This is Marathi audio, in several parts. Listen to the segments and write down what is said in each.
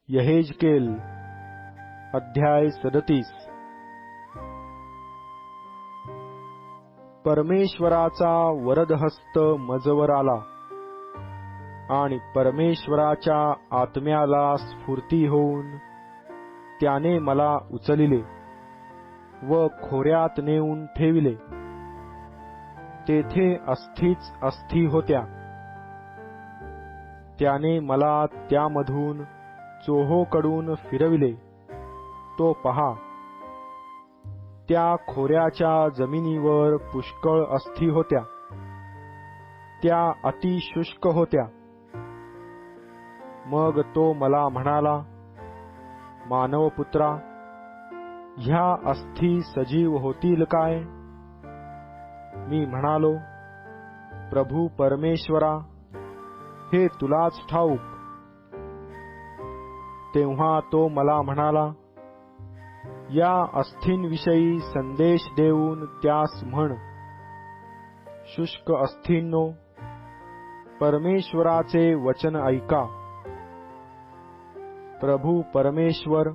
यहेजकेल अध्याय 37। परमेश्वराचा वरदहस्त मजवर आला आणि परमेश्वराच्या आत्म्याला स्फूर्ती होऊन त्याने मला उचलिले व खोऱ्यात नेऊन ठेविले। तेथे अस्थीच अस्थी होत्या। त्याने मला त्यामधून चोहोकडून फिरविले तो पहा, त्या खोऱ्याच्या जमिनीवर पुष्कळ अस्थी होत्या। त्या अतिशुष्क होत्या। मग तो मला म्हणाला, मानवपुत्रा, ह्या अस्थी सजीव होतील काय? मी म्हणालो, प्रभू परमेश्वरा, हे तुलाच ठाऊक। तेव्हा तो मला म्हणाला, या अस्थींविषयी संदेश देऊन त्यास म्हण, शुष्क अस्थींनो, परमेश्वराचे वचन ऐका। प्रभू परमेश्वर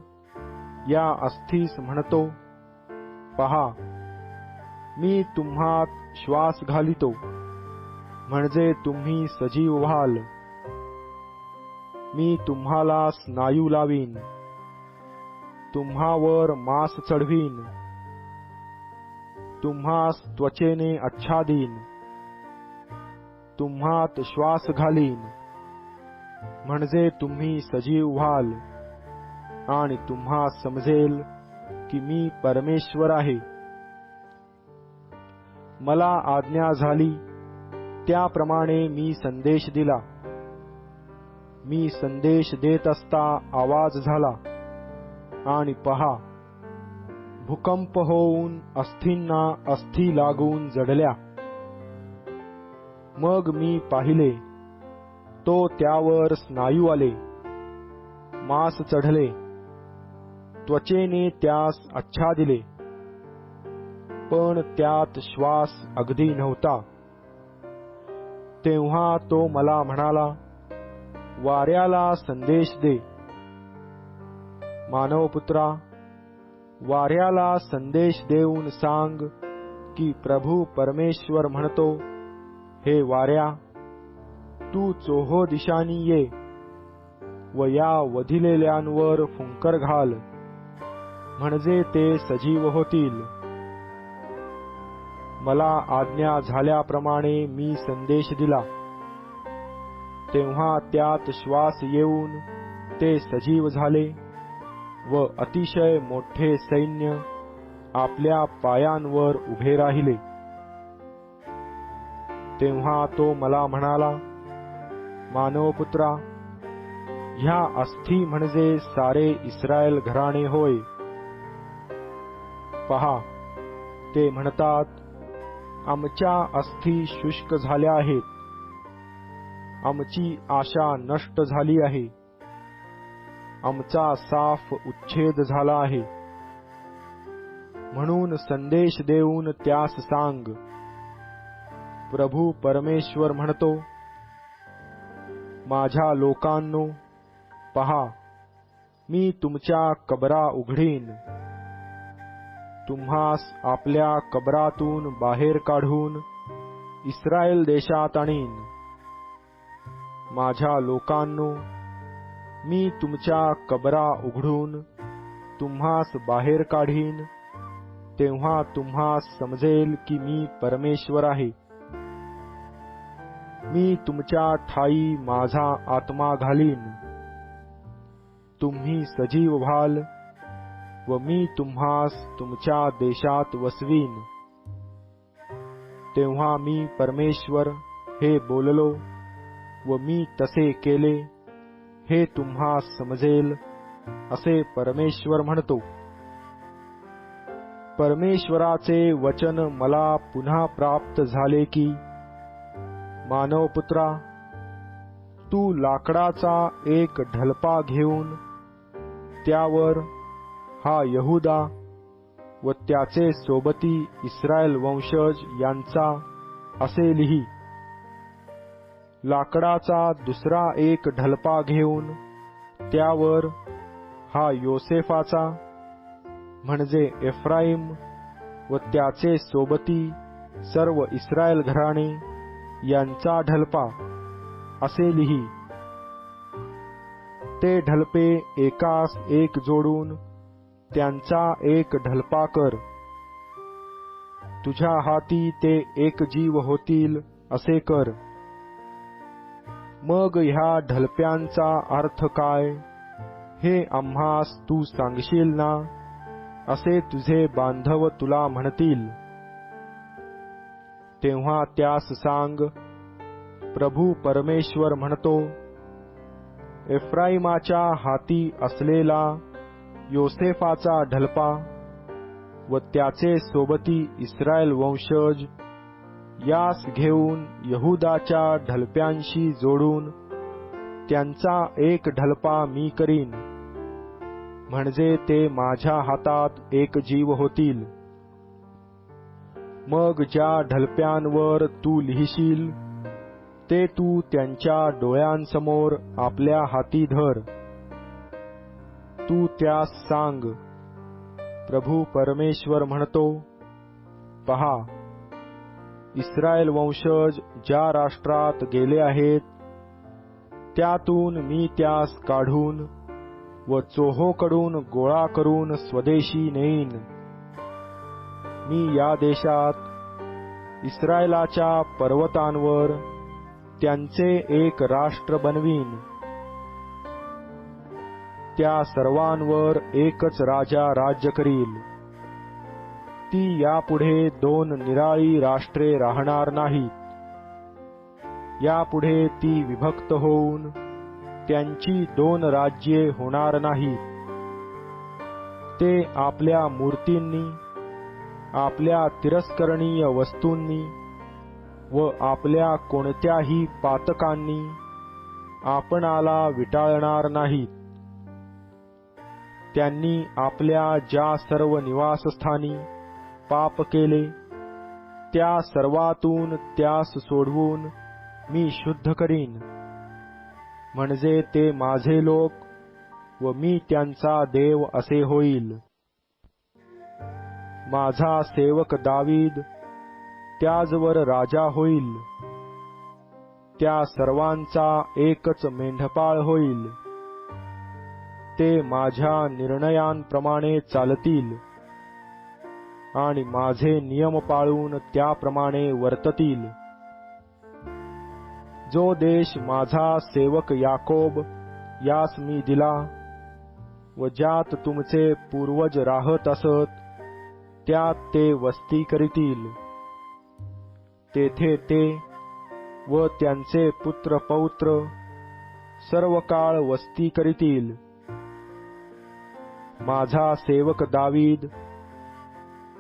या अस्थीस म्हणतो, पहा, मी तुम्हात श्वास घालितो, म्हणजे तुम्ही सजीव व्हाल। मी तुम्हाला स्नायू लावीन, तुम्हावर मांस चढवीन, तुम्हास त्वचेने आच्छादीन, तुम्हात श्वास घालीन, म्हणजे तुम्ही सजीव व्हाल आणि तुम्हा समजेल की मी परमेश्वर आहे। मला आज्ञा झाली त्याप्रमाणे मी संदेश दिला। मी संदेश देत असता आवाज झाला आणि पहा, भूकंप होऊन अस्थींना अस्थी लागून जडल्या। मग मी पाहिले, तो त्यावर स्नायू आले, मांस चढले, त्वचेने त्यास आच्छादिले, पण त्यात श्वास अगदी नव्हता। तेव्हा तो मला म्हणाला, वाऱ्याला संदेश दे। मानवपुत्रा, वाऱ्याला संदेश देऊन सांग की प्रभू परमेश्वर म्हणतो, हे वाऱ्या, तू चोहो दिशांनी ये व या वधिलेल्यांवर फुंकर घाल, म्हणजे ते सजीव होतील। मला आज्ञा झाल्याप्रमाणे मी संदेश दिला। तेव्हा त्यात श्वास येऊन ते सजीव झाले व अतिशय मोठे सैन्य आपल्या पायांवर उभे राहिले। तेव्हा तो मला म्हणाला, मानवपुत्रा, ह्या अस्थी म्हणजे सारे इस्रायल घराणे होय। पहा, ते म्हणतात, आमच्या अस्थी शुष्क झाल्या आहेत, आमची आशा नष्ट झाली आहे, आमचा साफ उच्छेद झाला आहे। म्हणून संदेश देऊन त्यास सांग, प्रभू परमेश्वर म्हणतो, माझ्या लोकांनो, पहा, मी तुमच्या कबरा उघडीन, तुम्हास आपल्या कबरातून बाहेर काढून इस्रायल देशात आणीन। माझ्या लोकांनो, मी तुमच्या कबरा उघडून तुम्हास बाहेर काढीन, तेव्हा तुम्हास समजेल की मी परमेश्वर आहे। मी तुमच्या ठायी माझा आत्मा घालीन, तुम्ही सजीव व्हाल व मी तुम्हास तुमच्या देशात वसवीन। तेव्हा मी परमेश्वर हे बोललो व मी तसे केले, हे तुम्हास समजेल, असे परमेश्वर म्हणतो। परमेश्वराचे वचन मला पुन्हा प्राप्त झाले की, मानवपुत्रा, तू लाकडाचा एक ढलपा घेऊन त्यावर हा यहूदा व त्याचे सोबती इस्रायल वंशज यांचा असे लिही। लाकडाचा दुसरा एक ढलपा घेऊन त्यावर हा योसेफाचा म्हणजे एफ्राईम व त्याचे सोबती सर्व इस्रायल घराणे यांचा ढलपा असे लिही. ते ढलपे एकास एक जोडून त्यांचा एक ढलपा कर. तुझ्या हाती ते एक जीव होतील असे कर. मग ह्या ढलप्यांचा अर्थ काय हे आम्हास तू सांगशील ना, असे तुझे बांधव तुला म्हणतील. तेव्हा त्यास सांग, प्रभू परमेश्वर म्हणतो, एफ्राईमाच्या हाती असलेला योसेफाचा ढलपा व त्याचे सोबती इस्रायल वंशज यास घेऊन यहुदाच्या ढलप्यांशी जोडून त्यांचा एक ढलपा मी करीन, म्हणजे ते माझ्या हातात एक जीव होतील. मग ज्या ढलप्यांवर तू लिहिशील ते तू त्यांच्या डोळ्यांसमोर आपल्या हाती धर. तू त्यास सांग, प्रभू परमेश्वर म्हणतो, पहा, इस्रायल वंशज ज्या राष्ट्रात गेले आहेत त्यातून मी त्यास काढून व चोहोकडून गोळा करून स्वदेशी नेईन. मी या देशात इस्रायलाच्या पर्वतांवर त्यांचे एक राष्ट्र बनवीन. त्या सर्वांवर एकच राजा राज्य करील. ती यापुढे दोन निराळी राष्ट्रे राहणार नाहीत. यापुढे ती विभक्त होऊन त्यांची दोन राज्ये होणार नाहीत. ते आपल्या मूर्तींनी, आपल्या तिरस्करणीय वस्तूंनी व आपल्या कोणत्याही पातकांनी आपणाला विटाळणार नाहीत. त्यांनी आपल्या ज्या सर्व निवासस्थानी पाप केले त्या सर्वातून त्यास सोडवून मी शुद्ध करीन, म्हणजे ते माझे लोक व मी त्यांचा देव असे होईल. माझा सेवक दावीद त्याजवर राजा होईल. त्या सर्वांचा एकच मेंढपाळ होईल. ते माझ्या निर्णयांप्रमाणे चालतील आणि माझे नियम पाळून त्याप्रमाणे वर्ततील. जो देश माझा सेवक याकोब यास मी दिला व ज्यात तुमचे पूर्वज राहत असत त्यात ते वस्ती करीतील, तेथे ते व त्यांचे पुत्र पौत्र सर्व काळ वस्ती करीतील. माझा सेवक दावीद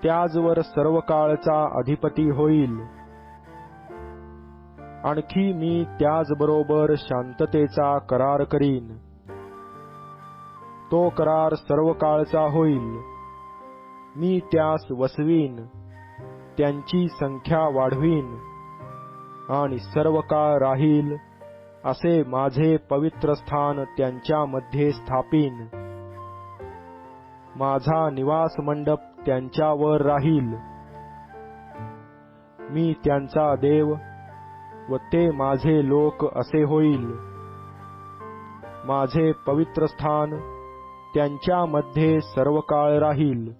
त्याजवर सर्व काळचा अधिपती होईल. आणखी मी त्याचबरोबर शांततेचा करार करीन. तो करार सर्व काळचा होईल. मी त्यास वसवीन, त्यांची संख्या वाढवीन आणि सर्व काळ राहील असे माझे पवित्र स्थान त्यांच्यामध्ये स्थापीन. माझा निवास मंडप त्यांच्यावर राहील. मी त्यांचा देव व ते माझे लोक असे होईल. माझे पवित्र स्थान त्यांच्यामध्ये सर्व काळ राहील.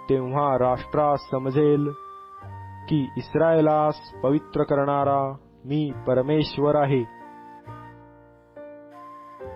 तेव्हा राष्ट्रास समजेल की इस्रायेलास पवित्र करणारा मी परमेश्वर आहे.